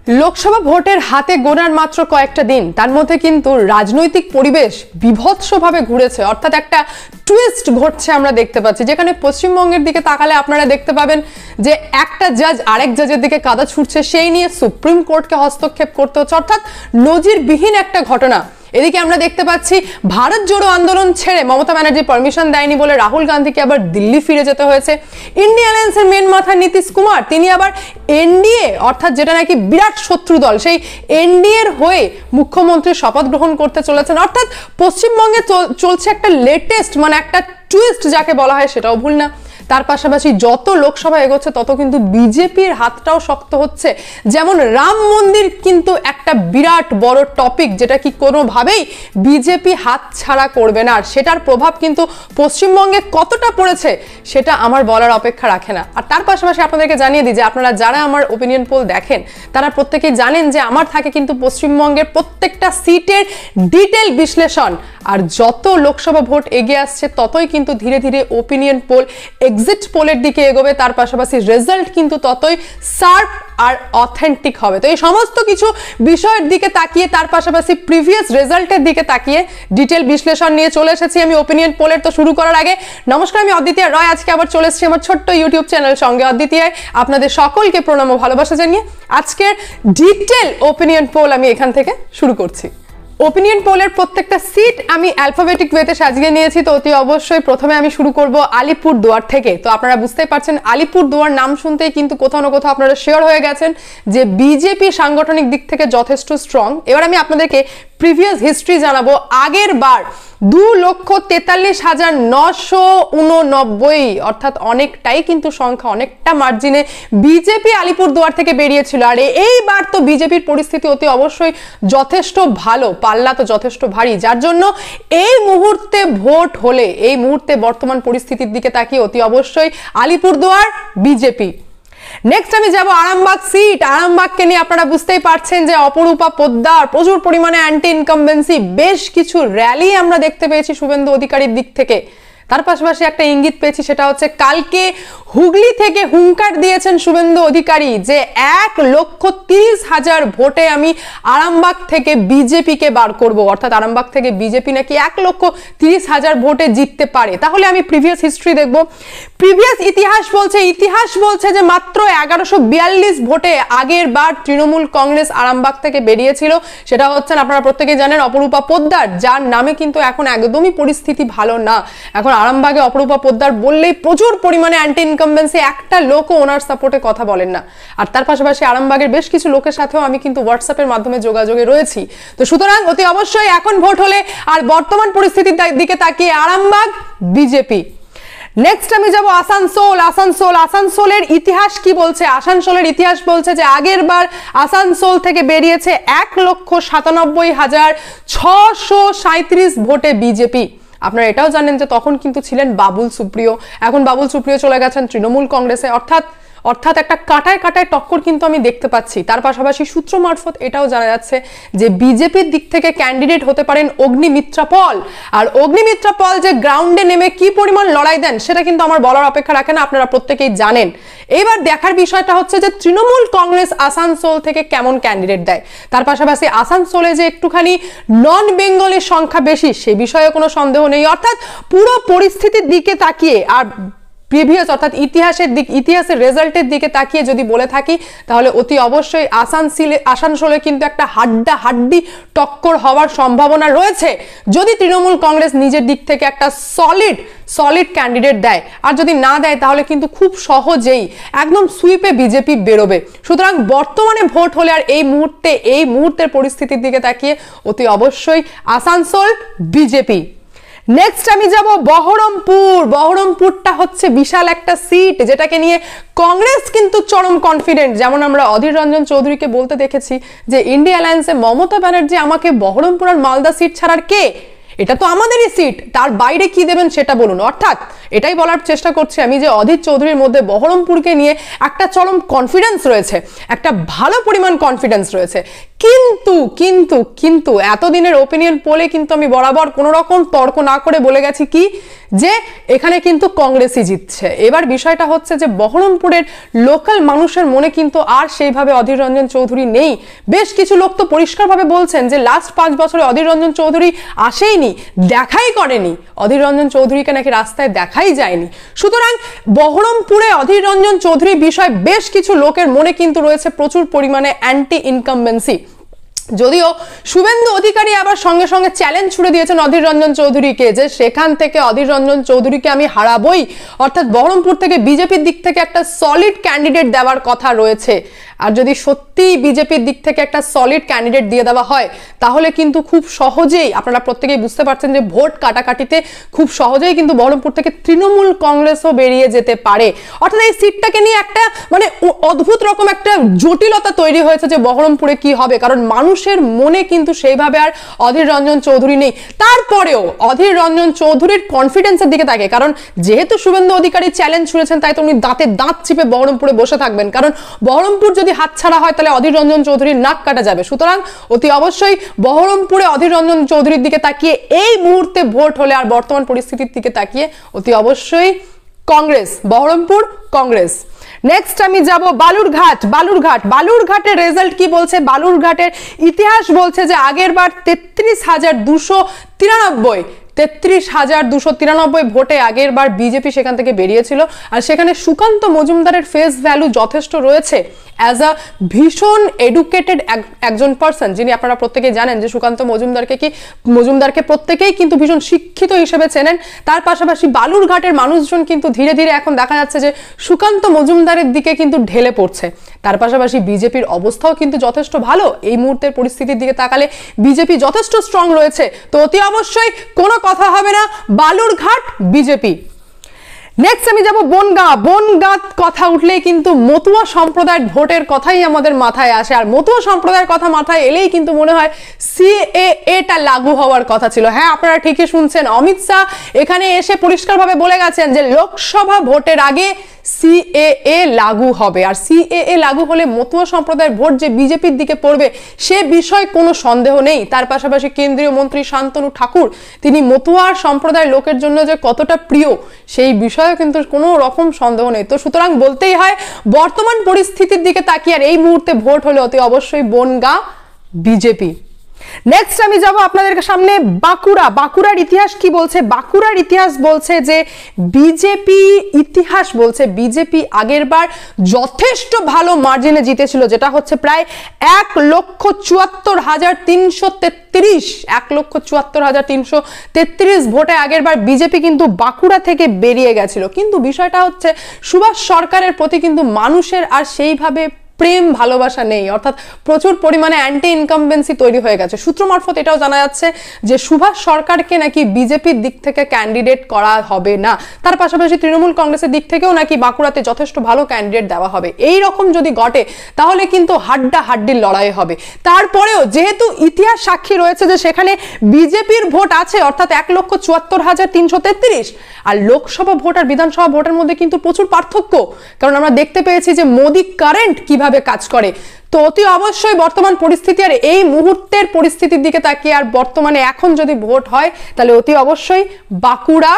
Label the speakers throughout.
Speaker 1: লোকসভা ভোটের হাতে গোনার মাত্র কয়েকটা দিন, তার মধ্যে কিন্তু রাজনৈতিক পরিবেশ বিভৎসভাবে ঘুরেছে, অর্থাৎ একটা টুইস্ট ঘটছে আমরা দেখতে পাচ্ছি। যেখানে পশ্চিমবঙ্গের দিকে তাকালে আপনারা দেখতে পাবেন যে একটা জাজ আরেক জাজের দিকে কাদা ছুটছে, সেই নিয়ে সুপ্রিম কোর্টকে হস্তক্ষেপ করতে হচ্ছে, অর্থাৎ নজিরবিহীন একটা ঘটনা। এদিকে আমরা দেখতে পাচ্ছি ভারত জোড়ো আন্দোলন ছেড়ে মমতা ব্যানার্জি পারমিশন দেয়নি বলে রাহুল গান্ধীকে আবার দিল্লি ফিরে যেতে হয়েছে। ইন্ডিয়া অ্যালায়েন্সের মেন মাথা নীতিশ কুমার, তিনি আবার এনডিএ অর্থাৎ যেটা নাকি বিরাট শত্রু দল, সেই এনডিএর হয়ে মুখ্যমন্ত্রী শপথ গ্রহণ করতে চলেছেন। অর্থাৎ পশ্চিমবঙ্গে চলছে একটা লেটেস্ট একটা টুইস্ট যাকে বলা হয়, সেটাও ভুল না। তার পাশাপাশি যত লোকসভা এগোচ্ছে তত কিন্তু বিজেপির হাতটাও শক্ত হচ্ছে। যেমন রাম মন্দির কিন্তু একটা বিরাট বড় টপিক, যেটা কি কোনোভাবেই বিজেপি হাত ছাড়া করবে না। আর সেটার প্রভাব কিন্তু পশ্চিমবঙ্গে কতটা পড়েছে সেটা আমার বলার অপেক্ষা রাখে না। আর তার পাশাপাশি আপনাদেরকে জানিয়ে দিই যে আপনারা যারা আমার ওপিনিয়ন পোল দেখেন তারা প্রত্যেকেই জানেন যে আমার থাকে কিন্তু পশ্চিমবঙ্গের প্রত্যেকটা সিটের ডিটেল বিশ্লেষণ। আর যত লোকসভা ভোট এগিয়ে আসছে ততই কিন্তু ধীরে ধীরে ওপিনিয়ন পোল এক্সিট পোলের দিকে এগোবে, তার পাশাপাশি রেজাল্ট কিন্তু ততই শার্প আর অথেন্টিক হবে। তো এই সমস্ত কিছু বিষয়ের দিকে তাকিয়ে, তার পাশাপাশি প্রিভিয়াস রেজাল্টের দিকে তাকিয়ে ডিটেল বিশ্লেষণ নিয়ে চলে এসেছি আমি ওপিনিয়ন পোলের। তো শুরু করার আগে নমস্কার, আমি অদ্বিতীয়া রয়। আজকে আবার চলে এসেছি আমার ছোট্ট ইউটিউব চ্যানেল সঙ্গে অদ্বিতীয়ায়। আপনাদের সকলকে প্রণাম ও ভালোবাসা জানিয়ে আজকের ডিটেল ওপিনিয়ন পোল আমি এখান থেকে শুরু করছি। ওপিনিয়ন পোলের প্রত্যেকটা সিট আমি অ্যালফাবেটিক ওয়েতে সাজিয়ে নিয়েছি। তো অতি অবশ্যই প্রথমে আমি শুরু করব আলিপুরদুয়ার থেকে। তো আপনারা বুঝতেই পারছেন আলিপুরদুয়ার নাম শুনতেই কিন্তু কোথাও না কোথাও আপনারা শিওর হয়ে গেছেন যে বিজেপি সাংগঠনিক দিক থেকে যথেষ্ট স্ট্রং। এবার আমি আপনাদেরকে প্রিভিয়াস হিস্ট্রি জানাবো। আগের বার 2,43,989, অর্থাৎ অনেকটাই কিন্তু সংখ্যা, অনেকটা মার্জিনে বিজেপি আলিপুরদুয়ার থেকে বেরিয়েছিল। আর এইবার তো বিজেপির পরিস্থিতি অতি অবশ্যই যথেষ্ট ভালো, পাল্লা তো যথেষ্ট ভারী, যার জন্য এই মুহূর্তে ভোট হলে, এই মুহূর্তে বর্তমান পরিস্থিতির দিকে তাকিয়ে অতি অবশ্যই আলিপুরদুয়ার বিজেপি। নেক্সট আমি যাব আরামবাগ সিট। আরামবাগকে নিয়ে আপনারা বুঝতেই পারছেন যে অপরূপা পোদ্দার প্রচুর পরিমাণে অ্যান্টি ইনকামবেন্সি, বেশ কিছু র্যালি আমরা দেখতে পেয়েছি শুভেন্দু অধিকারীর দিক থেকে। তার পাশাপাশি একটা ইঙ্গিত পেয়েছি, সেটা হচ্ছে কালকে হুগলি থেকে হুঙ্কার দিয়েছেন শুভেন্দু অধিকারী যে 1,30,000 ভোটে আমি আরামবাগ থেকে বিজেপিকে বার করব। অর্থাৎ আরামবাগ থেকে বিজেপি নাকি 1,30,000 ভোটে জিততে পারে। তাহলে আমি প্রিভিয়াস হিস্ট্রি দেখব। প্রিভিয়াস ইতিহাস বলছে যে মাত্র 1142 ভোটে আগের বার তৃণমূল কংগ্রেস আরামবাগ থেকে বেরিয়েছিল। সেটা হচ্ছেন আপনারা প্রত্যেকেই জানেন অপরূপা পোদ্দার, যার নামে কিন্তু এখন একদমই পরিস্থিতি ভালো না। এখন আরামবাগে অপরূপা পোদ্দার বললেই প্রচুর পরিমাণে অ্যান্টি ইনকামবেন্সি, একটা লোকও ওনার সাপোর্টে কথা বলেন না। আর তার পাশাপাশি আরামবাগের বেশ কিছু লোকের সাথেও আমি কিন্তু হোয়াটসঅ্যাপের মাধ্যমে যোগাযোগে রয়েছি। তো সুতরাং অতি অবশ্যই এখন ভোট হলে আর বর্তমান পরিস্থিতির দিকে তাকিয়ে আরামবাগ বিজেপি। নেক্সট আমি যাব আসানসোলের ইতিহাস কি বলছে। আসানসোলের ইতিহাস বলছে যে আগের বার আসানসোল থেকে বেরিয়েছে 1,97,637 ভোটে বিজেপি। আপনারা এটাও জানেন যে তখন কিন্তু ছিলেন বাবুল সুপ্রিয়, এখন বাবুল সুপ্রিয় চলে গেছেন তৃণমূল কংগ্রেসে। অর্থাৎ একটা কাটায় টক্কর কিন্তু আমি দেখতে পাচ্ছি। তার পাশাপাশি সূত্র মারফত এটাও জানা যাচ্ছে যে বিজেপির দিক থেকে ক্যান্ডিডেট হতে পারেন অগ্নিমিত্রা পল। আর অগ্নিমিত্রা পল যে গ্রাউন্ডে নেমে কি পরিমাণ লড়াই দেন সেটা কিন্তু আমার বলার অপেক্ষা রাখে না, আপনারা প্রত্যেকেই জানেন। এবার দেখার বিষয়টা হচ্ছে যে তৃণমূল কংগ্রেস আসানসোল থেকে কেমন ক্যান্ডিডেট দেয়। তার পাশাপাশি আসানসোলে যে একটুখানি নন বেঙ্গলের সংখ্যা বেশি সে বিষয়ে কোনো সন্দেহ নেই। অর্থাৎ পুরো পরিস্থিতির দিকে তাকিয়ে আর প্রিভিয়াস অর্থাৎ ইতিহাসের রেজাল্টের দিকে তাকিয়ে যদি বলে থাকি তাহলে অতি অবশ্যই আসানসোলে কিন্তু একটা হাড্ডাহাড্ডি টক্কর হওয়ার সম্ভাবনা রয়েছে যদি তৃণমূল কংগ্রেস নিজের দিক থেকে একটা সলিড ক্যান্ডিডেট দেয়। আর যদি না দেয় তাহলে কিন্তু খুব সহজেই একদম সুইপে বিজেপি বেরোবে। সুতরাং বর্তমানে ভোট হলে আর এই মুহূর্তের পরিস্থিতির দিকে তাকিয়ে অতি অবশ্যই আসানসোল বিজেপি। নেক্সট আমি যাব বহরমপুরটা হচ্ছে বিশাল একটা সিট, যেটাকে নিয়ে কংগ্রেস কিন্তু চরম কনফিডেন্ট। যেমন আমরা অধীর রঞ্জন চৌধুরীকে বলতে দেখেছি যে ইন্ডিয়া অ্যালায়েন্সে মমতা ব্যানার্জি আমাকে বহরমপুর আর মালদা সিট ছাড়ার কে, এটা তো আমাদেরই সিট, তার বাইরে কি দেবেন সেটা বলুন। অর্থাৎ এটাই বলার চেষ্টা করছি আমি যে অধীর চৌধুরীর মধ্যে বহরমপুরকে নিয়ে একটা চরম কনফিডেন্স রয়েছে, একটা ভালো পরিমাণ কনফিডেন্স রয়েছে। কিন্তু কিন্তু কিন্তু এতদিনের ওপিনিয়ন পোলে কিন্তু আমি বরাবর কোনো রকম তর্ক না করে বলে গেছি কি যে এখানে কিন্তু কংগ্রেসই জিতছে। এবার বিষয়টা হচ্ছে যে বহরমপুরের লোকাল মানুষের মনে কিন্তু আর সেইভাবে অধীর রঞ্জন চৌধুরী নেই। বেশ কিছু লোক তো পরিষ্কারভাবে বলছেন যে লাস্ট 5 বছরে অধীর রঞ্জন চৌধুরী আসেইনি, দেখাই করেনি, অধীর রঞ্জন চৌধুরীকে নাকি রাস্তায় দেখাই যায়নি। সুতরাং বহরমপুরে অধীর রঞ্জন চৌধুরী বিষয় বেশ কিছু লোকের মনে কিন্তু রয়েছে প্রচুর পরিমাণে অ্যান্টি ইনকামবেন্সি। যদিও শুভেন্দু অধিকারী আবার সঙ্গে সঙ্গে চ্যালেঞ্জ ছুড়ে দিয়েছেন অধীর রঞ্জন চৌধুরীকে যে সেখান থেকে অধীর রঞ্জন চৌধুরীকে আমি হারাবই, অর্থাৎ বহরমপুর থেকে বিজেপির দিক থেকে একটা সলিড ক্যান্ডিডেট দেওয়ার কথা রয়েছে। আর যদি সত্যি বিজেপির দিক থেকে একটা সলিড ক্যান্ডিডেট দিয়ে দেওয়া হয় তাহলে কিন্তু খুব সহজেই আপনারা প্রত্যেকেই বুঝতে পারছেন যে ভোট কাটাকাটিতে খুব সহজেই কিন্তু বহরমপুর থেকে তৃণমূল কংগ্রেসও বেরিয়ে যেতে পারে। অর্থাৎ এই সিটটাকে নিয়ে একটা মানে অদ্ভুত রকম একটা জটিলতা তৈরি হয়েছে যে বহরমপুরে কি হবে, কারণ মানুষের মনে কিন্তু সেইভাবে আর অধীর রঞ্জন চৌধুরী নেই। তারপরেও অধীর রঞ্জন চৌধুরীর কনফিডেন্সের দিকে তাকে, কারণ যেহেতু শুভেন্দু অধিকারী চ্যালেঞ্জ ছুড়েছেন তাই তো উনি দাঁতে দাঁত চিপে বহরমপুরে বসে থাকবেন, কারণ বহরমপুর যদি হাতছাড়া হয় তাহলে অধীর রঞ্জন চৌধুরীর নাক কাটা যাবে। সুতরাং অতি অবশ্যই বহরমপুরে অধীর রঞ্জন চৌধুরীর দিকে তাকিয়ে এই মুহূর্তে ভোট হলে আর বর্তমান পরিস্থিতির দিকে তাকিয়ে অতি অবশ্যই কংগ্রেস, বহরমপুর কংগ্রেস। নেক্সট আমি যাব বালুরঘাট। বালুরঘাটের রেজাল্ট কি বলছে? বালুরঘাটের ইতিহাস বলছে যে আগের বার 33,293 ভোটে আগের বার বিজেপি সেখান থেকে বেরিয়েছিল। আর সেখানে সুকান্ত মজুমদারের ফেস ভ্যালু যথেষ্ট রয়েছে অ্যাজ আ ভীষণ এডুকেটেড একজন পার্সন, যিনি আপনারা প্রত্যেকে জানেন যে সুকান্ত মজুমদারকে প্রত্যেকেই কিন্তু ভীষণ শিক্ষিত হিসেবে চেনেন। তার পাশাপাশি বালুরঘাটের মানুষজন কিন্তু ধীরে ধীরে এখন দেখা যাচ্ছে যে সুকান্ত মজুমদারের দিকে কিন্তু ঢেলে পড়ছে। তার পাশাপাশি বিজেপির অবস্থাও কিন্তু যথেষ্ট ভালো। এই মুহূর্তের পরিস্থিতির দিকে তাকালে বিজেপি যথেষ্ট স্ট্রং রয়েছে। তো অতি অবশ্যই কোনো কথা হবে না, বালুরঘাট বিজেপি। নেক্সট আমি যাব বনগাঁ কথা উঠলেই কিন্তু মতুয়া সম্প্রদায়ের ভোটের কথাই আমাদের মাথায় আসে। আর মতুয়া সম্প্রদায়ের কথা মাথায় এলেই কিন্তু মনে হয় সিএএটা লাগু হওয়ার কথা ছিল। হ্যাঁ, আপনারা ঠিকই শুনছেন, অমিত শাহ এখানে এসে পরিষ্কারভাবে বলে গেছেন যে লোকসভা ভোটের আগে সিএএ লাগু হবে। আর সিএএ লাগু হলে মতুয়া সম্প্রদায়ের ভোট যে বিজেপির দিকে পড়বে সে বিষয়ে কোনো সন্দেহ নেই। তার পাশাপাশি কেন্দ্রীয় মন্ত্রী শান্তনু ঠাকুর তিনি মতুয়ার সম্প্রদায়ের লোকের জন্য যে কতটা প্রিয় সেই বিষয়ে কিন্তু কোনো রকম সন্দেহ নেই। তো সুতরাং বলতেই হয় বর্তমান পরিস্থিতির দিকে তাকিয়ে আর এই মুহূর্তে ভোট হলে অতি অবশ্যই বনগাঁ বিজেপি। নেক্সট আমি যাব আপনাদের সামনে বাঁকুড়ার ইতিহাস কি বলছে? বাঁকুড়ার ইতিহাস বলছে যে বিজেপি আগের বার যথেষ্ট ভালো মার্জিনে জিতেছিল, যেটা হচ্ছে প্রায় 1,74,333 ভোটে আগের বার বিজেপি কিন্তু বাঁকুড়া থেকে বেরিয়ে গেছিল। কিন্তু বিষয়টা হচ্ছে সুভাষ সরকারের প্রতি কিন্তু মানুষের আর সেইভাবে প্রেম ভালোবাসা নেই, অর্থাৎ প্রচুর পরিমাণে অ্যান্টি ইনকামবেন্সি তৈরি হয়ে গেছে। সূত্র মারফত এটাও জানা যাচ্ছে যে সুভাষ সরকারকে নাকি বিজেপির দিক থেকে ক্যান্ডিডেট করা হবে না। তার পাশাপাশি তৃণমূল কংগ্রেসের দিক থেকেও নাকি বাঁকুড়াতে যথেষ্ট ভালো ক্যান্ডিডেট দেওয়া হবে। এই রকম যদি ঘটে তাহলে কিন্তু হাড্ডাহাড্ডির লড়াই হবে। তারপরেও যেহেতু ইতিহাস সাক্ষী রয়েছে যে সেখানে বিজেপির ভোট আছে, অর্থাৎ 1,74,333, আর লোকসভা ভোট আর বিধানসভা ভোটের মধ্যে কিন্তু প্রচুর পার্থক্য, কারণ আমরা দেখতে পেয়েছি যে মোদি কারেন্ট কিভাবে কাজ করে। তো অতি অবশ্যই বর্তমান পরিস্থিতি আর এই মুহূর্তের পরিস্থিতির দিকে তাকিয়ে আর বর্তমানে এখন যদি ভোট হয় তাহলে অতি অবশ্যই বাঁকুড়া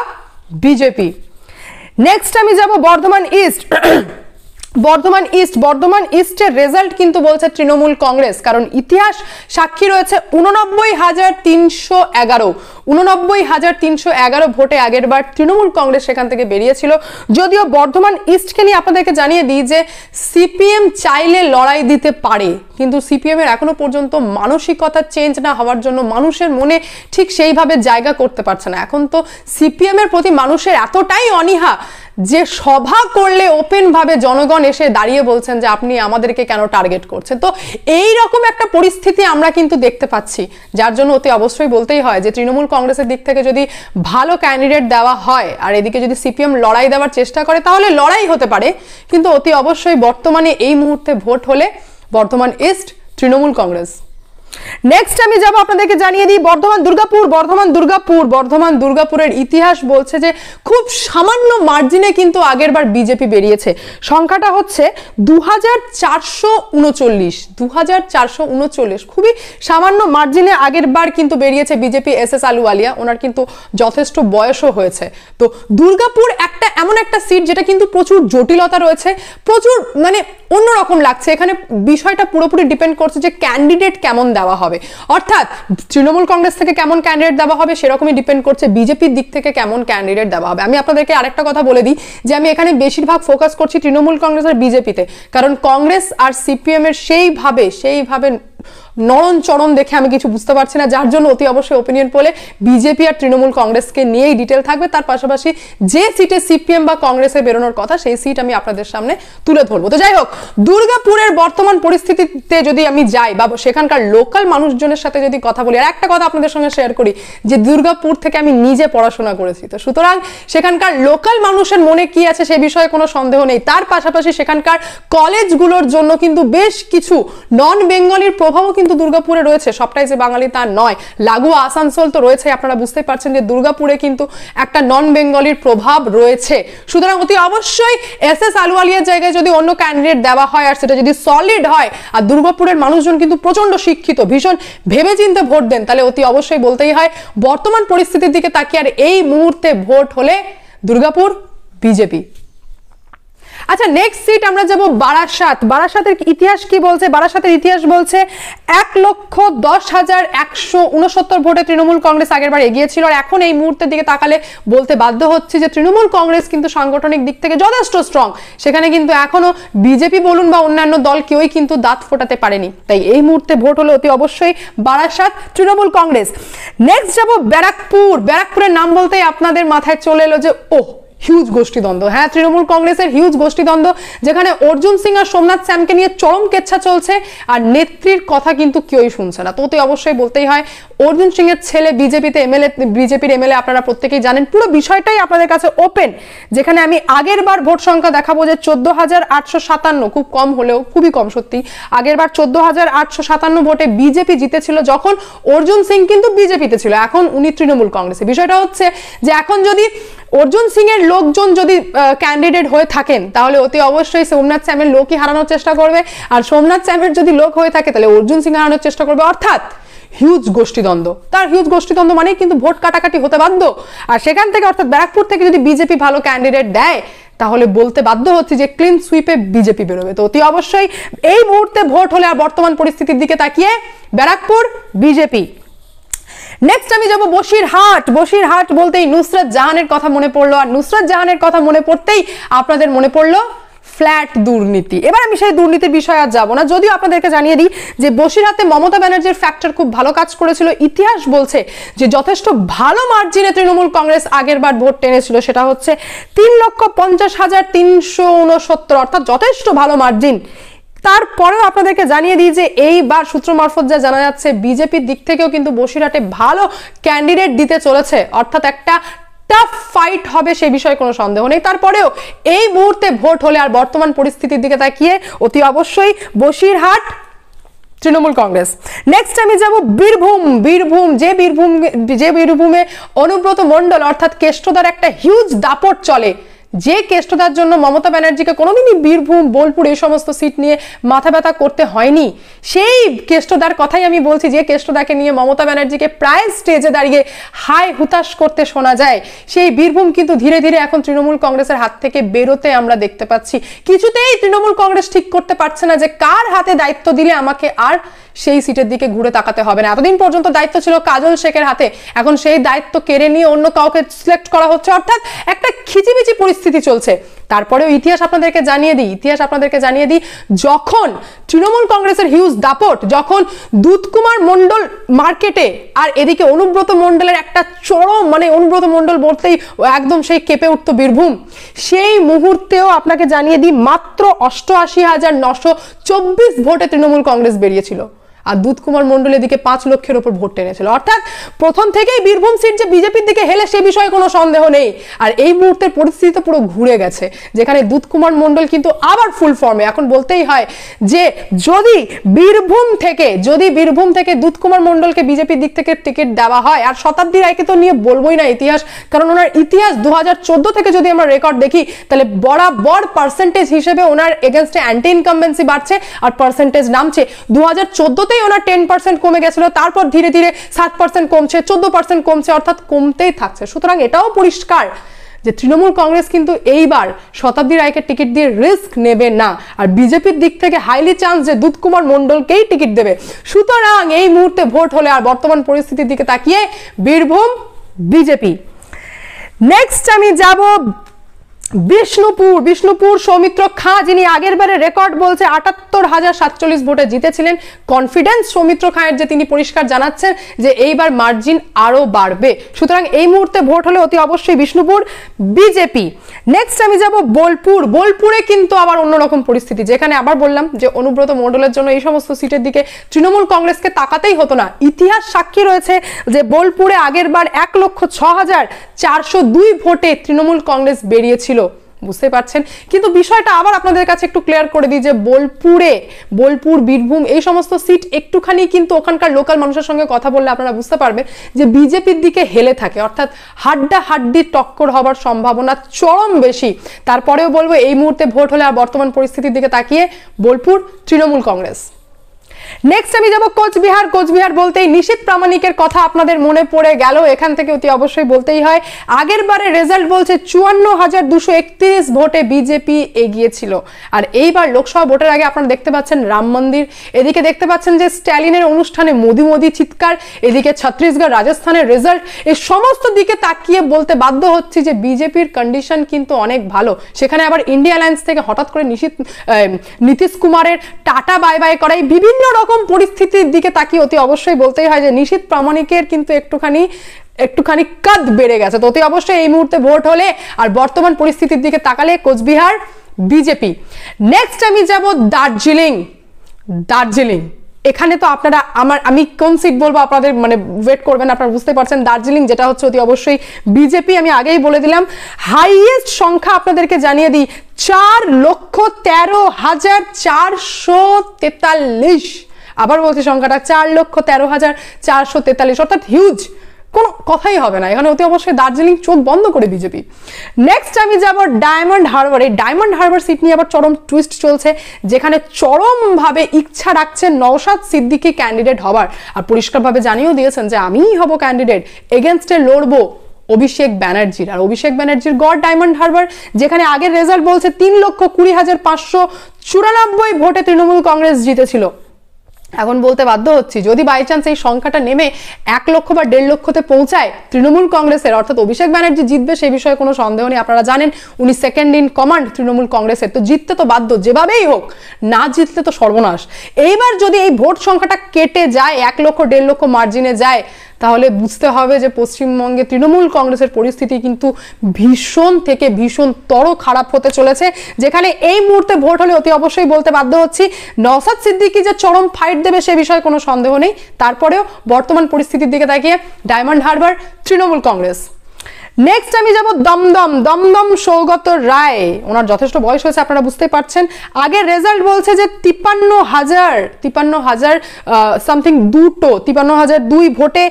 Speaker 1: বিজেপি। নেক্সট আমি যাব বর্ধমান ইস্টের রেজাল্ট কিন্তু বলছে তৃণমূল কংগ্রেস, কারণ ইতিহাস সাক্ষী রয়েছে 89,311 ভোটে আগের বার তৃণমূল কংগ্রেস সেখান থেকে বেরিয়েছিল। যদিও বর্ধমান ইস্টকে নিয়ে আপনাদেরকে জানিয়ে দিই যে সিপিএম চাইলে লড়াই দিতে পারে, কিন্তু সিপিএম এর এখনো পর্যন্ত মানসিকতা চেঞ্জ না হওয়ার জন্য মানুষের মনে ঠিক সেইভাবে জায়গা করতে পারছে না। এখন তো সিপিএম এর প্রতি মানুষের এতটাই অনীহা যে সভা করলে ওপেন ভাবে জনগণ এসে দাঁড়িয়ে বলছেন যে আপনি আমাদেরকে কেন টার্গেট করছেন। তো এই রকম একটা পরিস্থিতি আমরা কিন্তু দেখতে পাচ্ছি, যার জন্য অতি অবশ্যই বলতেই হয় যে তৃণমূল কংগ্রেসের দিক থেকে যদি ভালো ক্যান্ডিডেট দেওয়া হয় আর এদিকে যদি সিপিএম লড়াই দেওয়ার চেষ্টা করে তাহলে লড়াই হতে পারে, কিন্তু অতি অবশ্যই বর্তমানে এই মুহূর্তে ভোট হলে বর্ধমান ইস্ট তৃণমূল কংগ্রেস। নেক্সট আমি যাব আপনাদেরকে জানিয়ে দিই বর্ধমান দুর্গাপুরের ইতিহাস বলছে যে খুব সামান্য মার্জিনে কিন্তু আগের বার বিজেপি বেরিয়েছে। সংখ্যাটা হচ্ছে 2439 খুবই সামান্য মার্জিনে আগের বার কিন্তু বেরিয়েছে বিজেপি। SS আলুওয়ালিয়া ওনার কিন্তু যথেষ্ট বয়সও হয়েছে। তো দুর্গাপুর একটা এমন একটা সিট যেটা কিন্তু প্রচুর জটিলতা রয়েছে, প্রচুর মানে অন্যরকম লাগছে। এখানে বিষয়টা পুরোপুরি ডিপেন্ড করছে যে ক্যান্ডিডেট কেমন দেওয়া হবে, অর্থাৎ তৃণমূল কংগ্রেস থেকে কেমন ক্যান্ডিডেট দেওয়া হবে সেরকমই ডিপেন্ড করছে বিজেপির দিক থেকে কেমন ক্যান্ডিডেট দেওয়া হবে। আমি আপনাদেরকে আরেকটা কথা বলে দিই যে আমি এখানে বেশিরভাগ ফোকাস করছি তৃণমূল কংগ্রেস আর বিজেপিতে, কারণ কংগ্রেস আর CPM এর সেইভাবে নরম চরণ দেখে আমি কিছু বুঝতে পারছি না, যার জন্য অতি অবশ্যই ওপিনিয়ন পোলে বিজেপি আর তৃণমূল কংগ্রেসকে নিয়েই ডিটেল থাকবে। তার পাশাপাশি যে সিটে CPM বা কংগ্রেসে বেরোনোর কথা সেই সিট আমি আপনাদের সামনে তুলে ধরবো। তো যাই হোক, দুর্গাপুরের বর্তমান পরিস্থিতিতে যদি আমি যাই বা সেখানকার লোকাল মানুষজনের সাথে যদি কথা বলি, আর একটা কথা আপনাদের সঙ্গে শেয়ার করি যে দুর্গাপুর থেকে আমি নিজে পড়াশোনা করেছি, তো সুতরাং সেখানকার লোকাল মানুষের মনে কি আছে সে বিষয়ে কোনো সন্দেহ নেই। তার পাশাপাশি সেখানকার কলেজগুলোর জন্য কিন্তু বেশ কিছু নন বেঙ্গলির প্রভাবও কিন্তু দুর্গাপুরে রয়েছে, সবটাই যে বাঙালি তা নয়। লাগোয়া আসানসোল তো রয়েছে, আপনারা বুঝতেই পারছেন যে দুর্গাপুরে কিন্তু একটা নন বেঙ্গলির প্রভাব রয়েছে। সুতরাং অতি অবশ্যই SS আলুওয়ালিয়ার জায়গায় যদি অন্য ক্যান্ডিডেট দেওয়া হয় আর সেটা যদি সলিড হয়, আর দুর্গাপুরের মানুষজন কিন্তু প্রচন্ড শিক্ষিত, ভীষণ ভেবেচিন্তে ভোট দেন, তাহলে অতি অবশ্যই বলতেই হয় বর্তমান পরিস্থিতির দিকে তাকিয়ে আর এই মুহূর্তে ভোট হলে দুর্গাপুর বিজেপি। আচ্ছা, নেক্সট সিট আমরা যাব বারাসাতের ইতিহাস কি বলছে? বারাসাতের ইতিহাস বলছে 1,10,169 ভোটে তৃণমূল কংগ্রেস আগেরবার এগিয়েছিল, আর এখন এই মুহূর্তের দিকে তাকালে বলতে বাধ্য হচ্ছে যে তৃণমূল কংগ্রেস কিন্তু সাংগঠনিক দিক থেকে যথেষ্ট স্ট্রং। সেখানে কিন্তু এখনো বিজেপি বলুন বা অন্যান্য দল কেউই কিন্তু দাঁত ফোটাতে পারেনি। তাই এই মুহূর্তে ভোট হলে অতি অবশ্যই বারাসাত তৃণমূল কংগ্রেস। নেক্সট যাব ব্যারাকপুরের নাম বলতেই আপনাদের মাথায় চলে এলো যে হিউজ গোষ্ঠীদ্বন্দ্ব। হ্যাঁ, তৃণমূল কংগ্রেসের হিউজ গোষ্ঠীদ্বন্দ্ব, যেখানে অর্জুন সিং আর সোমনাথ স্যামকে নিয়ে চরম কেচ্ছা চলছে, আর নেত্রীর কথা কিন্তু কেউই শুনছে না। তো অবশ্যই বলতেই হয় অর্জুন সিং এর ছেলে বিজেপির এমএলএ আপনারা প্রত্যেকেই জানেন। পুরো বিষয়টাই আপনাদের কাছে ওপেন, যেখানে আমি আগের বার ভোট সংখ্যা দেখাবো যে 14,857, খুব কম হলেও খুবই কম সত্যি। আগের বার 14,857 ভোটে বিজেপি জিতেছিল, যখন অর্জুন সিং কিন্তু বিজেপিতে ছিল, এখন উনি তৃণমূল কংগ্রেসে। বিষয়টা হচ্ছে যে এখন যদি অর্জুন সিং এর লোকজন যদি ক্যান্ডিডেট হয়ে থাকেন, তাহলে অতি অবশ্যই সোমনাথ স্যামের লোকই হারানোর চেষ্টা করবে, আর সোমনাথ স্যামের যদি লোক হয়ে থাকে তাহলে অর্জুন সিং হারানোর চেষ্টা করবে, অর্থাৎ হিউজ গোষ্ঠীদ্বন্দ্ব। তার হিউজ গোষ্ঠীদ্বন্দ্ব মানে কিন্তু ভোট কাটাকাটি হতে বাধ্য। আর সেখান থেকে অর্থাৎ ব্যারাকপুর থেকে যদি বিজেপি ভালো ক্যান্ডিডেট দেয়, তাহলে বলতে বাধ্য হচ্ছে যে ক্লিন সুইপে বিজেপি বেরোবে। তো অতি অবশ্যই এই মুহূর্তে ভোট হলে আর বর্তমান পরিস্থিতির দিকে তাকিয়ে ব্যারাকপুর বিজেপি। নেক্সট আমি যাব বসিরহাট বলতেই নুসরাত জাহানের কথা মনে পড়লো, আর নুসরাত জাহানের কথা মনে পড়তেই আপনাদের মনে পড়লো ফ্ল্যাট দুর্নীতি। এবার আমি সেই দুর্নীতির বিষয়ে আর যাবো না, যদিও আপনাদেরকে জানিয়ে দিই যে বসিরহাটে মমতা ব্যানার্জির ফ্যাক্টর খুব ভালো কাজ করেছিল। ইতিহাস বলছে যে যথেষ্ট ভালো মার্জিনে তৃণমূল কংগ্রেস আগের বার ভোট টেনেছিল, সেটা হচ্ছে 3,50,369, অর্থাৎ যথেষ্ট ভালো মার্জিন। তারপরেও আপনাদেরকে জানিয়ে দিই যে এইবার সূত্র মারফত যা জানা যাচ্ছে বিজেপির দিক থেকেও কিন্তু বসিরহাটে ভালো ক্যান্ডিডেট দিতে চলেছে, অর্থাৎ একটা টাফ ফাইট হবে, সে বিষয়ে কোনো সন্দেহ নেই। তারপরেও এই মুহূর্তে ভোট হলে আর বর্তমান পরিস্থিতির দিকে তাকিয়ে অতি অবশ্যই বসিরহাট তৃণমূল কংগ্রেস। নেক্সট আমি যাব বীরভূম যে বীরভূমে অনুব্রত মণ্ডল অর্থাৎ কেষ্টদার একটা হিউজ দাপট চলে, যে কেষ্টদার জন্য মমতা ব্যানার্জিকে কোনোদিনই বীরভূম বোলপুর এই সমস্ত সিট নিয়ে মাথা ব্যথা করতে হয়নি। সেই কেষ্টদার কথাই আমি বলছি, যে কেষ্টদাকে নিয়ে মমতা ব্যানার্জিকে প্রায় স্টেজে দাঁড়িয়ে হাই হুতাশ করতে শোনা যায়। সেই বীরভূম কিন্তু ধীরে ধীরে এখন তৃণমূল কংগ্রেসের হাত থেকে বেরোতে আমরা দেখতে পাচ্ছি। কিছুতেই তৃণমূল কংগ্রেস ঠিক করতে পারছে না যে কার হাতে দায়িত্ব দিলে আমাকে আর সেই সিটের দিকে ঘুরে তাকাতে হবে না। এতদিন পর্যন্ত দায়িত্ব ছিল কাজল শেখের হাতে, এখন সেই দায়িত্ব কেড়ে নিয়ে অন্য কাউকে সিলেক্ট করা হচ্ছে, অর্থাৎ একটা খিচিমিচি পরিস্থিতি চলছে। তারপরেও ইতিহাস আপনাদেরকে জানিয়ে দিই যখন তৃণমূল কংগ্রেসের হিউজ দাপট, যখন দুধকুমার মণ্ডল মার্কেটে আর এদিকে অনুব্রত মণ্ডলের একটা চরম, মানে অনুব্রত মণ্ডল বলতেই একদম সেই কেঁপে উঠত বীরভূম, সেই মুহূর্তেও আপনাকে জানিয়ে দিই মাত্র 88,924 ভোটে তৃণমূল কংগ্রেস বেরিয়েছিল। আর দুধ কুমার মণ্ডল এদিকে 5 লক্ষের উপর ভোট টেনেছিল। অর্থাৎ প্রথম থেকেই বীরভূম সিট যে বিজেপির দিকে হেলে সে বিষয়ে কোনো সন্দেহ নেই। আর এই মুহূর্তের পরিস্থিতি তো পুরো ঘুরে গেছে, যেখানে দুধ কুমার মণ্ডল কিন্তু আবার ফুল ফর্মে। এখন বলতেই হয় যে যদি বীরভূম থেকে দুধ কুমার মণ্ডলকে বিজেপির দিক থেকে টিকিট দেওয়া হয়, আর শতাব্দী রায়কে তো নিয়ে বলবোই না ইতিহাস, কারণ ওনার ইতিহাস 2014 থেকে যদি আমরা রেকর্ড দেখি তাহলে বরাবর পার্সেন্টেজ হিসেবে ওনার এগেনস্টে অ্যান্টি ইনকামবেন্সি বাড়ছে আর পার্সেন্টেজ নামছে। 2014তেই ওনার 10% কমে গেছিল, তারপর ধীরে ধীরে 7% কমছে, 14% কমছে, অর্থাৎ কমতেই থাকছে। সুতরাং এটাও পরিষ্কার যে তৃণমূল কংগ্রেস কিন্তু এইবার শতাব্দী রায়কে টিকিট দিয়ে রিস্ক নেবে না, আর বিজেপির দিক থেকে হাইলি চান্স যে দুধ কুমার মণ্ডলকেই টিকিট দেবে। সুতরাং এই মুহূর্তে ভোট হলে আর বর্তমান পরিস্থিতির দিকে তাকিয়ে বীরভূম বিজেপি। নেক্সট আমি যাব বিষ্ণুপুর সৌমিত্র খাঁ, যিনি আগের বারে রেকর্ড বলছে ৭৮,০৪৭ ভোটে জিতেছিলেন। কনফিডেন্স সৌমিত্র খাঁয়ের যে তিনি পরিষ্কার জানাচ্ছেন যে এইবার মার্জিন আরো বাড়বে। সুতরাং এই মুহূর্তে ভোট হলে অতি অবশ্যই বিষ্ণুপুর বিজেপি। নেক্সট আমি যাব বোলপুরে কিন্তু আবার অন্যরকম পরিস্থিতি, যেখানে আবার বললাম যে অনুব্রত মণ্ডলের জন্য এই সমস্ত সিটের দিকে তৃণমূল কংগ্রেসকে তাকাতেই হতো না। ইতিহাস সাক্ষী রয়েছে যে বোলপুরে আগের বার ১,০৬,৪০২ ভোটে তৃণমূল কংগ্রেস বেরিয়েছিল, বুঝতে পারছেন। কিন্তু বিষয়টা আবার আপনাদের কাছে একটু ক্লিয়ার করে দিই যে বোলপুর বীরভূম এই সমস্ত সিট একটুখানি কিন্তু ওখানকার লোকাল মানুষের সঙ্গে কথা বললে আপনারা বুঝতে পারবেন যে বিজেপির দিকে হেলে থাকে, অর্থাৎ হাড্ডাহাড্ডি টক্কর হবার সম্ভাবনা চরম বেশি। তারপরেও বলবো এই মুহূর্তে ভোট হলে আর বর্তমান পরিস্থিতির দিকে তাকিয়ে বোলপুর তৃণমূল কংগ্রেস। নেক্সট আমি যাব কোচবিহার বলতেই নিশীথ প্রামাণিকের কথা আপনাদের মনে পড়ে গেল। এখান থেকে অতি অবশ্যই বলতেই হয় আগের বারে রেজাল্ট বলছে ৫৪,২৩১ ভোটে বিজেপি এগিয়েছিল। আর এইবার লোকসভা ভোটের আগে আপনারা দেখতে পাচ্ছেন রাম মন্দির, এদিকে দেখতে পাচ্ছেন যে স্ট্যালিনের অনুষ্ঠানে মোদি চিৎকার, এদিকে ছত্তিশগড় রাজস্থানের রেজাল্ট, এই সমস্ত দিকে তাকিয়ে বলতে বাধ্য হচ্ছে যে বিজেপির কন্ডিশন কিন্তু অনেক ভালো। সেখানে আবার ইন্ডিয়া অ্যালায়েন্স থেকে হঠাৎ করে নীতিশ কুমারের টাটা বাই বাই করাই বিভিন্ন রকম পরিস্থিতির দিকে তাকিয়ে অতি অবশ্যই বলতেই হয় যে নিশীথ প্রামাণিকের কিন্তু একটুখানি কাদ বেড়ে গেছে। তো অতি অবশ্যই এই মুহূর্তে ভোট হলে আর বর্তমান পরিস্থিতির দিকে তাকালে কোচবিহার বিজেপি। নেক্সট আমি যাব দার্জিলিং। এখানে তো আপনারা আমি কোন সিট বলবো আপনাদের মানে ওয়েট করবেন, আপনারা বুঝতে পারছেন। দার্জিলিং যেটা হচ্ছে অতি অবশ্যই বিজেপি। আমি আগেই বলে দিলাম হাইয়েস্ট সংখ্যা আপনাদেরকে জানিয়ে দিই ৪,১৩,৪৪৩। আবার বলছি সংখ্যাটা ৪,১৩,৪৪৩, অর্থাৎ হিউজ, কোনো কথাই হবে না এখানে। অতি অবশ্যই দার্জিলিং চোখ বন্ধ করে বিজেপি। নেক্সট আমি যাব ডায়মন্ড হারবার। এই ডায়মন্ড হারবার সিট নিয়ে আবার চরম টুইস্ট চলছে, যেখানে চরমভাবে ইচ্ছা রাখছেন নওশাদ সিদ্দিকী ক্যান্ডিডেট হবার, আর পরিষ্কারভাবে জানিয়েও দিয়েছেন যে আমিই হব ক্যান্ডিডেট, এগেনস্টে লড়বো অভিষেক ব্যানার্জির। আর অভিষেক ব্যানার্জির গড় ডায়মন্ড হারবার, যেখানে আগের রেজাল্ট বলছে ৩,২০,৫৯৪ ভোটে তৃণমূল কংগ্রেস জিতেছিল। এখন বলতে বাধ্য হচ্ছি যদি বাই চান্স এই সংখ্যাটা নেমে ১ লক্ষ বা ১.৫ লক্ষতে পৌঁছায় তৃণমূল কংগ্রেসের, অর্থাৎ অভিষেক ব্যানার্জি জিতবে সেই বিষয়ে কোনো সন্দেহ নেই। আপনারা জানেন উনি সেকেন্ড ইন কমান্ড তৃণমূল কংগ্রেসের, তো জিততে তো বাধ্য যেভাবেই হোক, না জিতলে তো সর্বনাশ। এইবার যদি এই ভোট সংখ্যাটা কেটে যায় ১ লক্ষ ১.৫ লক্ষ মার্জিনে যায়, তাহলে বুঝতে হবে যে পশ্চিমবঙ্গে তৃণমূল কংগ্রেসের পরিস্থিতি কিন্তু ভীষণতর খারাপ হতে চলেছে। যেখানে এই মুহূর্তে ভোট হলে অতি অবশ্যই বলতে বাধ্য হচ্ছি নওশাদ সিদ্দিকী যে চরম ফাইট দেবে সে বিষয়ে কোনো সন্দেহ নেই। তারপরেও বর্তমান পরিস্থিতির দিকে তাকিয়ে ডায়মন্ড হারবার তৃণমূল কংগ্রেস। নেক্সট আমি যাব দমদম সৌগত রায়। ওনার যথেষ্ট বয়স হয়েছে আপনারা বুঝতে পারছেন। আগের রেজাল্ট বলছে যে ৫৩,০০০ সামথিং ৫৩,০০২ ভোটে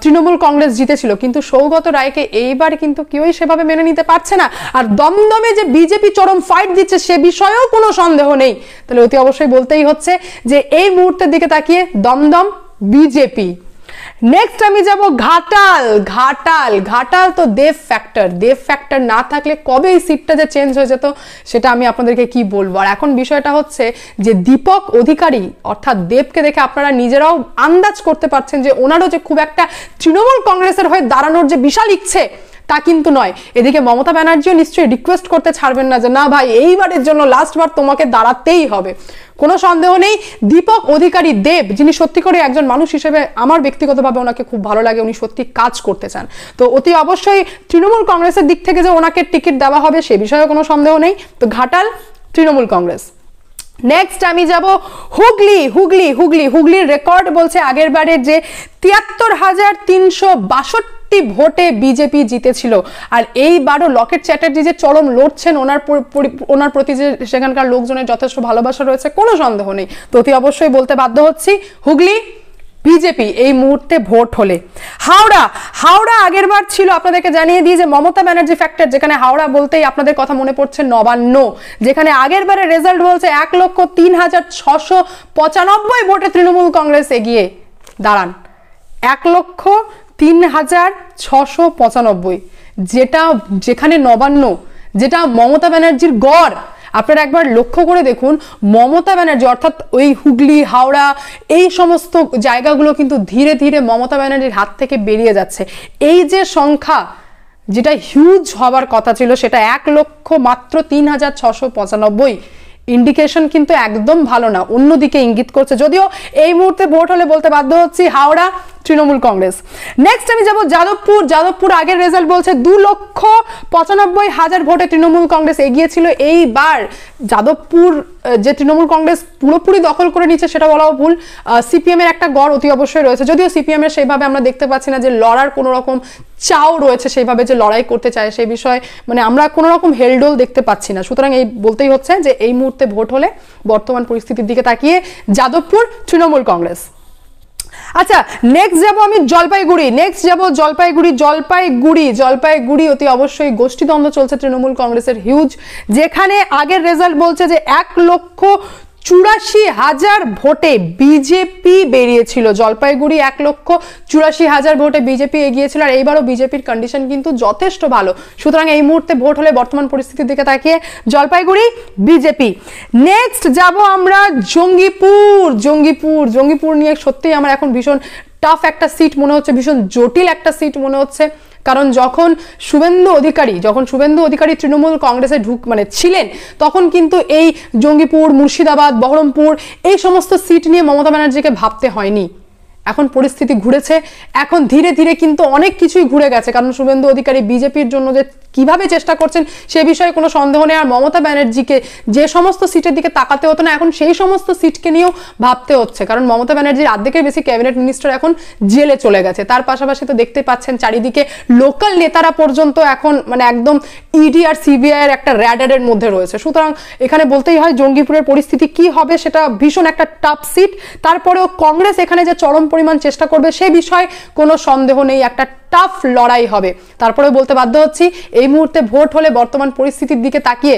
Speaker 1: তৃণমূল কংগ্রেস জিতেছিল, কিন্তু সৌগত রায়কে এইবার কিন্তু কেউই সেভাবে মেনে নিতে পারছে না। আর দমদমে যে বিজেপি চরম ফাইট দিচ্ছে সে বিষয়েও কোনো সন্দেহ নেই। তাহলে অতি অবশ্যই বলতেই হচ্ছে যে এই মুহূর্তের দিকে তাকিয়ে দমদম বিজেপি। নেক্সট আমি যাব ঘাটাল তো দেব ফ্যাক্টর না থাকলে কবে এই সিটটা যে চেঞ্জ হয়ে যেত সেটা আমি আপনাদেরকে কি বলবো। আর এখন বিষয়টা হচ্ছে যে দীপক অধিকারী অর্থাৎ দেবকে দেখে আপনারা নিজেরাও আন্দাজ করতে পারছেন যে ওনারও যে খুব একটা তৃণমূল কংগ্রেসের হয়ে দাঁড়ানোর যে বিশাল ইচ্ছে তা কিন্তু নয়। এদিকে মমতা ব্যানার্জিও নিশ্চয়ই রিকোয়েস্ট করতে ছাড়বেন না যে না ভাই এইবারের জন্য লাস্টবার তোমাকে দাঁড়াতেই হবে। কোনো সন্দেহ নেই দীপক অধিকারী দেব, যিনি সত্যি করে একজন মানুষ হিসেবে আমার ব্যক্তিগতভাবে ওনাকে খুব ভালো লাগে, উনি সত্যি কাজ করতে চান। তো অতি অবশ্যই তৃণমূল কংগ্রেসের দিক থেকে যে ওনাকে টিকিট দেওয়া হবে সে বিষয়ে কোনো সন্দেহ নেই। তো ঘাটাল তৃণমূল কংগ্রেস। নেক্সট আমি যাব হুগলি। হুগলি হুগলি হুগলির রেকর্ড বলছে আগের বারে যে ৭৩,৩৬২ ভোটে বিজেপি জিতেছিল, আর এইবারও লকেট চ্যাটার্জি যে চরম লড়ছেন, ওনার প্রতি যে সেখানকার লোকজনের যথেষ্ট ভালোবাসা রয়েছে কোনো সন্দেহ নেই। তো অতি অবশ্যই বলতে বাধ্য হচ্ছি হুগলি বিজেপি এই মুহূর্তে ভোট হলে। হাওড়া, হাওড়া আগের বার ছিল, আপনাদেরকে জানিয়ে দিই যে মমতা ব্যানার্জি ফ্যাক্টর, যেখানে হাওড়া বলতেই আপনাদের কথা মনে পড়ছে নবান্ন, যেখানে আগের বারে রেজাল্ট বলছে ১,০৩,৬৯৫ ভোটে তৃণমূল কংগ্রেস এগিয়ে দাঁড়ান। ১,০৩,৬৯৫, যেখানে নবান্ন, যেটা মমতা ব্যানার্জির গড়। আপনারা একবার লক্ষ্য করে দেখুন, মমতা ব্যানার্জি অর্থাৎ ওই হুগলি, হাওড়া, এই সমস্ত জায়গাগুলো কিন্তু ধীরে ধীরে মমতা ব্যানার্জির হাত থেকে বেরিয়ে যাচ্ছে। এই যে সংখ্যা, যেটা হিউজ হবার কথা ছিল, সেটা ১,০৩,৬৯৫, ইন্ডিকেশন কিন্তু একদম ভালো না, অন্যদিকে ইঙ্গিত করছে। যদিও এই মুহূর্তে ভোট হলে বলতে বাধ্য হচ্ছি হাওড়া তৃণমূল কংগ্রেস। নেক্সট আমি যাব যাদবপুর। যাদবপুর আগের রেজাল্ট বলছে ২,৯৫,০০০ ভোটে তৃণমূল কংগ্রেস এগিয়েছিল। এইবার যাদবপুর যে তৃণমূল কংগ্রেস পুরোপুরি দখল করে নিচ্ছে সেটা বলাও ভুল, সিপিএম এর একটা গড় অতি অবশ্যই রয়েছে, যদিও সিপিএম এর সেইভাবে আমরা দেখতে পাচ্ছি না যে লড়ার কোনো রকম চাও রয়েছে, সেইভাবে যে লড়াই করতে চায় সেই বিষয়ে মানে আমরা কোনো রকম হেলডোল দেখতে পাচ্ছি না। সুতরাং এই বলতেই হচ্ছে যে এই মুহূর্তে ভোট হলে বর্তমান পরিস্থিতির দিকে তাকিয়ে যাদবপুর তৃণমূল কংগ্রেস। আচ্ছা, নেক্সট যাব আমি জলপাইগুড়ি। নেক্সট যাব জলপাইগুড়ি। জলপাইগুড়ি অতি অবশ্যই গোষ্ঠীদ্বন্দ্ব চলছে তৃণমূল কংগ্রেসের হিউজ, যেখানে আগের রেজাল্ট বলছে যে ১,৮৪,০০০ ভোটে বিজেপি বেরিয়েছিল। জলপাইগুড়ি ১,৮৪,০০০ ভোটে বিজেপি এগিয়েছিল, আর এইবারও বিজেপির কন্ডিশন কিন্তু যথেষ্ট ভালো। সুতরাং এই মুহূর্তে ভোট হলে বর্তমান পরিস্থিতির দিকে তাকিয়ে জলপাইগুড়ি বিজেপি। নেক্সট যাব আমরা জঙ্গিপুর নিয়ে সত্যিই আমার এখন ভীষণ টাফ একটা সিট মনে হচ্ছে, ভীষণ জটিল একটা সিট মনে হচ্ছে। কারণ যখন শুভেন্দু অধিকারী তৃণমূল কংগ্রেসে ছিলেন, তখন কিন্তু এই জঙ্গিপুর, মুর্শিদাবাদ, বহরমপুর এই সমস্ত সিট নিয়ে মমতা ব্যানার্জিকে ভাবতে হয়নি। এখন পরিস্থিতি ঘুরেছে, এখন ধীরে ধীরে কিন্তু অনেক কিছুই ঘুরে গেছে, কারণ শুভেন্দু অধিকারী বিজেপির জন্য যে কিভাবে চেষ্টা করছেন সে বিষয়ে কোনো সন্দেহ নেই। আর মমতা ব্যানার্জিকে যে সমস্ত সিটের দিকে তাকাতে হতো না, এখন সেই সমস্ত সিটকে নিয়েও ভাবতে হচ্ছে, কারণ মমতা ব্যানার্জির অর্ধেকের বেশি ক্যাবিনেট মিনিস্টার এখন জেলে চলে গেছে। তার পাশাপাশি তো দেখতে পাচ্ছেন চারিদিকে লোকাল নেতারা পর্যন্ত এখন একদম ইডি আর সিবিআই এর একটা র্যাডারের মধ্যে রয়েছে। সুতরাং এখানে বলতেই হয় জঙ্গিপুরের পরিস্থিতি কি হবে, সেটা ভীষণ একটা টাফ সিট। তারপরেও কংগ্রেস এখানে যে চরম পরিমাণ চেষ্টা করবে সে বিষয়ে কোনো সন্দেহ নেই, একটা টাফ লড়াই হবে। তারপরে বলতে বাধ্য হচ্ছি এই মুহূর্তে ভোট হলে বর্তমান পরিস্থিতির দিকে তাকিয়ে,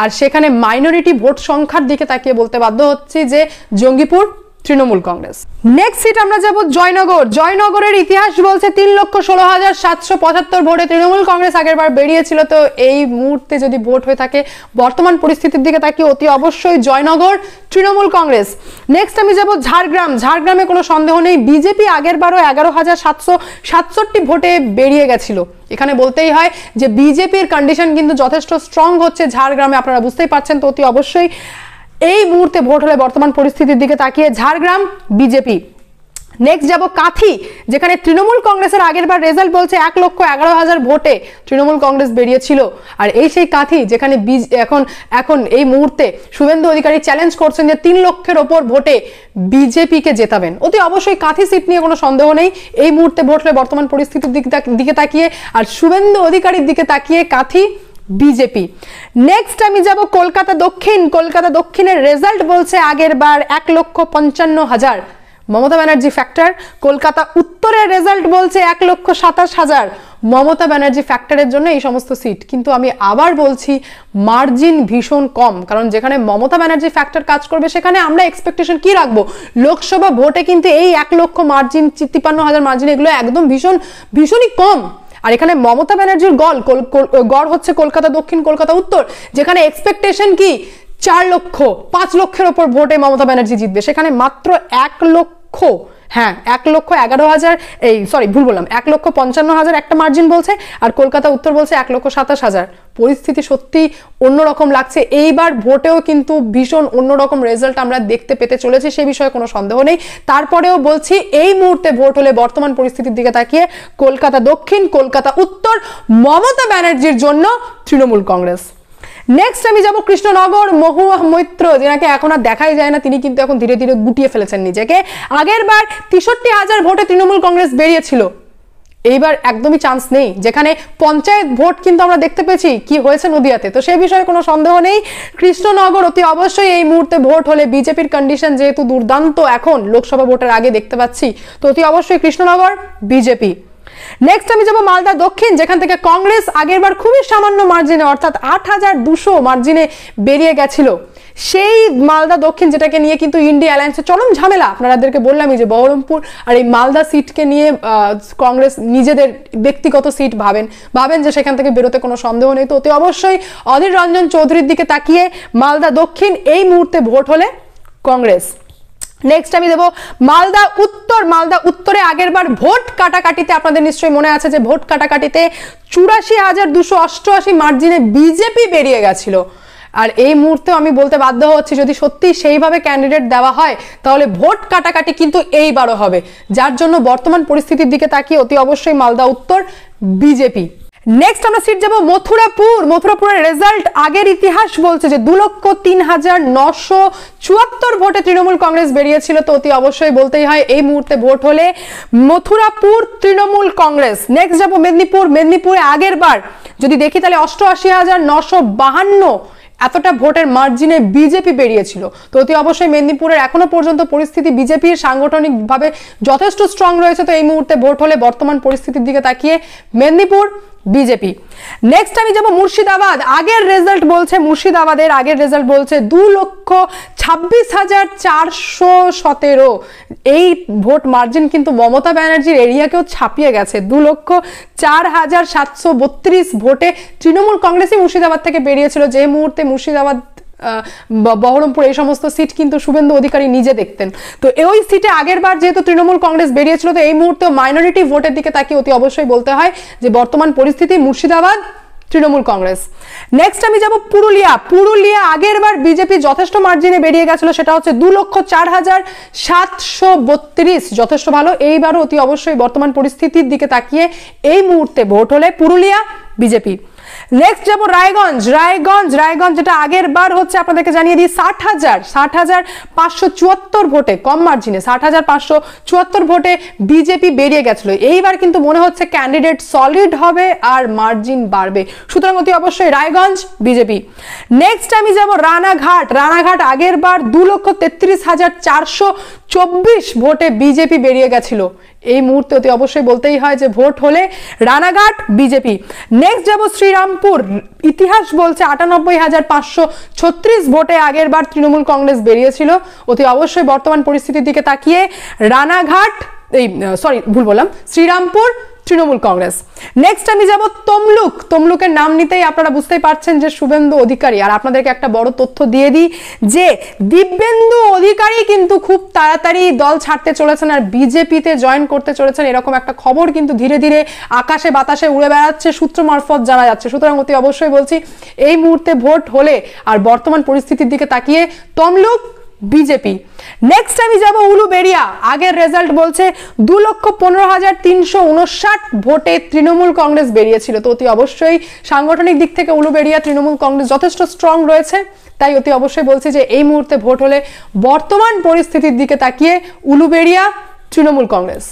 Speaker 1: আর সেখানে মাইনরিটি ভোট সংখ্যার দিকে তাকিয়ে বলতে বাধ্য হচ্ছি যে জঙ্গিপুর তৃণমূল কংগ্রেস। নেক্সট সিট আমরা যাব জয়নগর। জয়নগরের ইতিহাস বলছে 3,16,775 ভোটে তৃণমূল কংগ্রেস আগের বার বেরিয়েছিল। তো এই মুহূর্তে যদি ভোট হয়ে থাকে বর্তমান পরিস্থিতির দিকে তাকিয়ে অতি অবশ্যই জয়নগর তৃণমূল কংগ্রেস। নেক্সট আমি যাব ঝাড়গ্রাম। ঝাড়গ্রামে কোনো সন্দেহ নেই বিজেপি আগের বারও 11,767 ভোটে বেরিয়ে গেছিল। এখানে বলতেই হয় যে বিজেপির কন্ডিশন কিন্তু যথেষ্ট স্ট্রং হচ্ছে ঝাড়গ্রামে, আপনারা বুঝতেই পারছেন। তো অতি অবশ্যই এই মুহূর্তে ভোট হলে বর্তমান পরিস্থিতির দিকে তাকিয়ে ঝাড়গ্রাম বিজেপি। নেক্সট যাব কাথি, যেখানে তৃণমূল কংগ্রেসের আগের বার রেজাল্ট বলছে 1,11,000 ভোটে তৃণমূল কংগ্রেস বেরিয়েছিল। আর এই সেই কাথি যেখানে এখন এই মুহূর্তে শুভেন্দু অধিকারী চ্যালেঞ্জ করছেন যে 3 লক্ষের ওপর ভোটে বিজেপিকে জেতাবেন। অতি অবশ্যই কাথি সিট নিয়ে কোনো সন্দেহ নেই, এই মুহূর্তে ভোট হলে বর্তমান পরিস্থিতির দিকে তাকিয়ে আর শুভেন্দু অধিকারীর দিকে তাকিয়ে কাথি বিজেপি। নেক্সট আমি যাব কলকাতা দক্ষিণ। কলকাতা দক্ষিণের রেজাল্ট বলছে আগের বার 1,55,000 মমতা ব্যানার্জি ফ্যাক্টর। কলকাতা উত্তরের রেজাল্ট বলছে 1,27,000 মমতা ব্যানার্জি ফ্যাক্টরের জন্য এই সমস্ত সিট। কিন্তু আমি আবার বলছি মার্জিন ভীষণ কম, কারণ যেখানে মমতা ব্যানার্জি ফ্যাক্টর কাজ করবে সেখানে আমরা এক্সপেকটেশন কি রাখবো? লোকসভা ভোটে কিন্তু এই 1 লক্ষ মার্জিন, 53,000 মার্জিন এগুলো একদম ভীষণই কম। আর এখানে মমতা ব্যানার্জির গড় হচ্ছে কলকাতা দক্ষিণ, কলকাতা উত্তর, যেখানে এক্সপেকটেশন কি 4 লক্ষ, 5 লক্ষের ওপর ভোটে মমতা ব্যানার্জি জিতবে। সেখানে মাত্র 1,55,000 একটা মার্জিন বলছে, আর কলকাতা উত্তর বলছে 1,27,000। পরিস্থিতি সত্যি অন্যরকম লাগছে। এইবার ভোটেও কিন্তু ভীষণ অন্যরকম রেজাল্ট আমরা দেখতে পেতে চলেছি, সে বিষয়ে কোনো সন্দেহ নেই। তারপরেও বলছি এই মুহূর্তে ভোট হলে বর্তমান পরিস্থিতির দিকে তাকিয়ে কলকাতা দক্ষিণ, কলকাতা উত্তর মমতা ব্যানার্জির জন্য তৃণমূল কংগ্রেস। নেক্সট আমি যাব কৃষ্ণনগর, মহুয়া মৈত্র, যেনাকে এখন আর দেখাই যায় না, তিনি কিন্তু এখন ধীরে ধীরে গুটিয়ে ফেলেছেন নিজেকে। আগের বার 63,000 ভোটে তৃণমূল কংগ্রেস বেরিয়েছিল, এইবার একদমই চান্স নেই, যেখানে পঞ্চায়েত ভোট কিন্তু আমরা দেখতে পেয়েছি কি হয়েছে নদিয়াতে, তো সেই বিষয়ে কোনো সন্দেহ নেই। কৃষ্ণনগর অতি অবশ্যই এই মুহূর্তে ভোট হলে, বিজেপির কন্ডিশন যেহেতু দুর্দান্ত এখন লোকসভা ভোটের আগে দেখতে পাচ্ছি, তো অতি অবশ্যই কৃষ্ণনগর বিজেপি। নেক্সট আমি যাব মালদা দক্ষিণ, যেখান থেকে কংগ্রেস আগেরবার খুবই সামান্য মার্জিনে অর্থাৎ 8,200 মার্জিনে বেরিয়ে গেছিল, সেই মালদা দক্ষিণ যেটাকে নিয়ে কিন্তু ইন্ডিয়া অ্যালায়েন্সে চরম ঝামেলা। আপনাদেরকে বললামই যে বহরমপুর আর এই মালদা সিটকে নিয়ে কংগ্রেস নিজেদের ব্যক্তিগত সিট ভাবেন যে সেখান থেকে বেরোতে কোনো সন্দেহ নেই, তো অতি অবশ্যই অধীর রঞ্জন চৌধুরীর দিকে তাকিয়ে মালদা দক্ষিণ এই মুহূর্তে ভোট হলে কংগ্রেস। নেক্সট আমি দেবো মালদা উত্তর। মালদা উত্তরে আগের বার ভোট কাটাকাটিতে আপনাদের নিশ্চয়ই মনে আছে যে ভোট কাটাকাটিতে 84,288 মার্জিনে বিজেপি বেরিয়ে গেছিল, আর এই মুহূর্তে আমি বলতে বাধ্য হচ্ছি যদি সত্যি সেইভাবে ক্যান্ডিডেট দেওয়া হয় তাহলে ভোট কাটাকাটি কিন্তু এইবারও হবে, যার জন্য বর্তমান পরিস্থিতির দিকে তাকিয়ে অতি অবশ্যই মালদা উত্তর বিজেপি। নেক্সট আমরা সিট যাব মথুরাপুর। মথুরাপুরের রেজাল্ট আগের ইতিহাস বলছে যে 2,03,974 ভোটে তৃণমূল কংগ্রেস বেরিয়েছিল, তো অতি অবশ্যই বলতেই হয় এই মুহূর্তে ভোট হলে মথুরাপুর তৃণমূল কংগ্রেস। নেক্সট যাব মেদিনীপুর। মেদিনীপুরে আগের বার যদি দেখি তাহলে 88,952 এতটা ভোটের মার্জিনে বিজেপি বেরিয়েছিল, তো অতি অবশ্যই মেদিনীপুরের এখনো পর্যন্ত পরিস্থিতি বিজেপির সাংগঠনিকভাবে যথেষ্ট স্ট্রং রয়েছে, তো এই মুহূর্তে ভোট হলে বর্তমান পরিস্থিতির দিকে তাকিয়ে মেদিনীপুর বিজেপি। নেক্সট আমি যাব মুর্শিদাবাদ। আগের রেজাল্ট বলছে, মুর্শিদাবাদের আগের রেজাল্ট বলছে 2,26,417 এই ভোট মার্জিন কিন্তু মমতা ব্যানার্জির এরিয়াকেও ছাপিয়ে গেছে। 2,04,732 ভোটে তৃণমূল কংগ্রেসই মুর্শিদাবাদ থেকে বেরিয়েছিল, যে মুহূর্তে মুর্শিদাবাদ বহরমপুর এই সমস্ত সিট কিন্তু শুভেন্দু অধিকারী নিজে দেখতেন, তো ওই সিটে আগের বার যেহেতু তৃণমূল কংগ্রেস বেরিয়েছিল, তো এই মুহূর্তে মাইনরিটি ভোটের দিকে তাকিয়ে অতি অবশ্যই বলতে হয় যে বর্তমান পরিস্থিতি মুর্শিদাবাদ তৃণমূল কংগ্রেস। নেক্সট আমি যাব পুরুলিয়া। পুরুলিয়া আগের বার বিজেপি যথেষ্ট মার্জিনে বেরিয়ে গেছিল, সেটা হচ্ছে 2,04,732, যথেষ্ট ভালো। এইবারও অতি অবশ্যই বর্তমান পরিস্থিতির দিকে তাকিয়ে এই মুহূর্তে ভোট হলে পুরুলিয়া বিজেপি। নেক্সট যাব রায়গঞ্জ। রায়গঞ্জ যেটা আগের বার হচ্ছে আপনাদেরকে জানিয়ে দিই 60,574 ভোটে, কম মার্জিনে 60,574 ভোটে বিজেপি বেরিয়ে গেছিল, এইবার কিন্তু মনে হচ্ছে ক্যান্ডিডেট সলিড হবে আর মার্জিন বাড়বে, সুতরাং অতি অবশ্যই রায়গঞ্জ বিজেপি। নেক্সট আমি যাব রানাঘাট। রানাঘাট আগের বার 2,33,424 ভোটে বিজেপি বেরিয়ে গেছিল, এই মুহূর্তে অতি অবশ্যই বলতেই হয় যে ভোট হলে রানাঘাট বিজেপি। নেক্সট যাব শ্রীরামপুর। ইতিহাস বলছে 98,536 ভোটে আগের বার তৃণমূল কংগ্রেস বেরিয়েছিল, অতি অবশ্যই বর্তমান পরিস্থিতির দিকে তাকিয়ে রানাঘাট শ্রীরামপুর তৃণমূল কংগ্রেস। নেক্সট আমি যাব তমলুক। তমলুকের নাম নিতেই আপনারা বুঝতেই পারছেন যে শুভেন্দু অধিকারী, আর আপনাদেরকে একটা বড় তথ্য দিয়ে দিই যে দিব্যেন্দু অধিকারী কিন্তু খুব তাড়াতাড়ি দল ছাড়তে চলেছেন আর বিজেপিতে জয়েন করতে চলেছেন, এরকম একটা খবর কিন্তু ধীরে ধীরে আকাশে বাতাসে উড়ে বেড়াচ্ছে, সূত্র মারফত জানা যাচ্ছে, সুতরাং অতি অবশ্যই বলছি এই মুহূর্তে ভোট হলে আর বর্তমান পরিস্থিতির দিকে তাকিয়ে তমলুক বিজেপি। নেক্সট আমি যাব উলুবেড়িয়া। আগের রেজাল্ট বলছে 2,15,359 ভোটে তৃণমূল কংগ্রেস বেরিয়েছিল, তো অতি অবশ্যই সাংগঠনিক দিক থেকে উলুবেড়িয়া তৃণমূল কংগ্রেস যথেষ্ট স্ট্রং রয়েছে, তাই অতি অবশ্যই বলছি যে এই মুহূর্তে ভোট হলে বর্তমান পরিস্থিতির দিকে তাকিয়ে উলুবেড়িয়া তৃণমূল কংগ্রেস।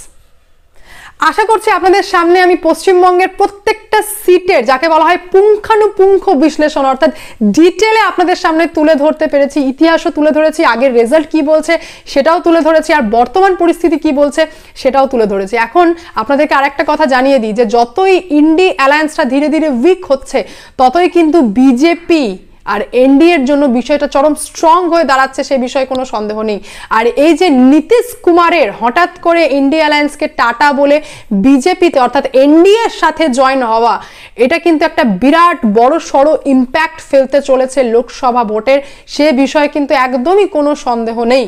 Speaker 1: আশা করছি আপনাদের সামনে আমি পশ্চিমবঙ্গের প্রত্যেকটা সিটের যাকে বলা হয় পুঙ্খানুপুঙ্খ বিশ্লেষণ অর্থাৎ ডিটেলে আপনাদের সামনে তুলে ধরতে পেরেছি, ইতিহাসও তুলে ধরেছি, আগের রেজাল্ট কি বলছে সেটাও তুলে ধরেছি, আর বর্তমান পরিস্থিতি কি বলছে সেটাও তুলে ধরেছি। এখন আপনাদেরকে আরেকটা কথা জানিয়ে দিই যে যতই ইন্ডি অ্যালায়েন্সটা ধীরে ধীরে উইক হচ্ছে ততই কিন্তু বিজেপি আর এনডিএর জন্য বিষয়টা চরম স্ট্রং হয়ে দাঁড়াচ্ছে, সে বিষয়ে কোনো সন্দেহ নেই। আর এই যে নীতিশ কুমারের হঠাৎ করে ইন্ডিয়া অ্যালায়েন্সকে টাটা বলে বিজেপিতে অর্থাৎ এনডিএর সাথে জয়েন হওয়া, এটা কিন্তু একটা বিরাট বড় সড়ো ইম্প্যাক্ট ফেলতে চলেছে লোকসভা ভোটের, সে বিষয়ে কিন্তু একদমই কোনো সন্দেহ নেই।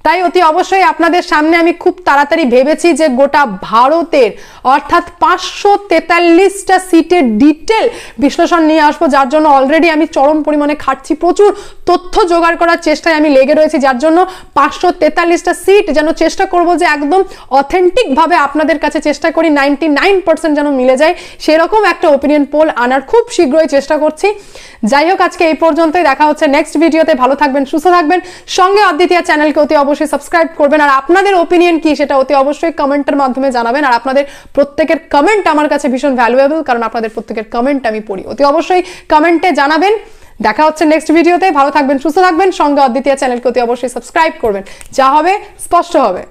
Speaker 1: তাই অতি অবশ্যই আপনাদের সামনে আমি খুব তাড়াতাড়ি ভেবেছি যে গোটা ভারতের অর্থাৎ 543টা সিটের ডিটেল বিশ্লেষণ নিয়ে আসবো, যার জন্য অলরেডি আমি চরম পরিমাণে খাটছি, প্রচুর তথ্য জোগাড় করার চেষ্টায় আমি লেগে রয়েছি, যার জন্য 543টা সিট যেন চেষ্টা করব যে একদম অথেন্টিক ভাবে আপনাদের কাছে চেষ্টা করি 99% যেন মিলে যায়, সেরকম একটা ওপিনিয়ন পোল আনার খুব শীঘ্রই চেষ্টা করছি। যাই হোক, আজকে এই পর্যন্তই, দেখা হচ্ছে নেক্সট ভিডিওতে। ভালো থাকবেন, সুস্থ থাকবেন, সঙ্গে অদ্বিতীয়া চ্যানেলকে অতি অবশ্যই সাবস্ক্রাইব করবেন, আর আপনাদের ওপিনিয়ন কি সেটা অতি অবশ্যই কমেন্টের মাধ্যমে জানাবেন। আর আপনাদের প্রত্যেকের কমেন্ট আমার কাছে ভীষণ ভ্যালুয়েবল, কারণ আপনাদের প্রত্যেকের কমেন্ট আমি পড়ি। অতি অবশ্যই কমেন্টে জানাবেন। দেখা হচ্ছে নেক্সট ভিডিওতে। ভালো থাকবেন, সুস্থ থাকবেন, সঙ্গে অদ্বিতীয়া চ্যানেলকে অতি অবশ্যই সাবস্ক্রাইব করবেন। যা হবে স্পষ্ট হবে।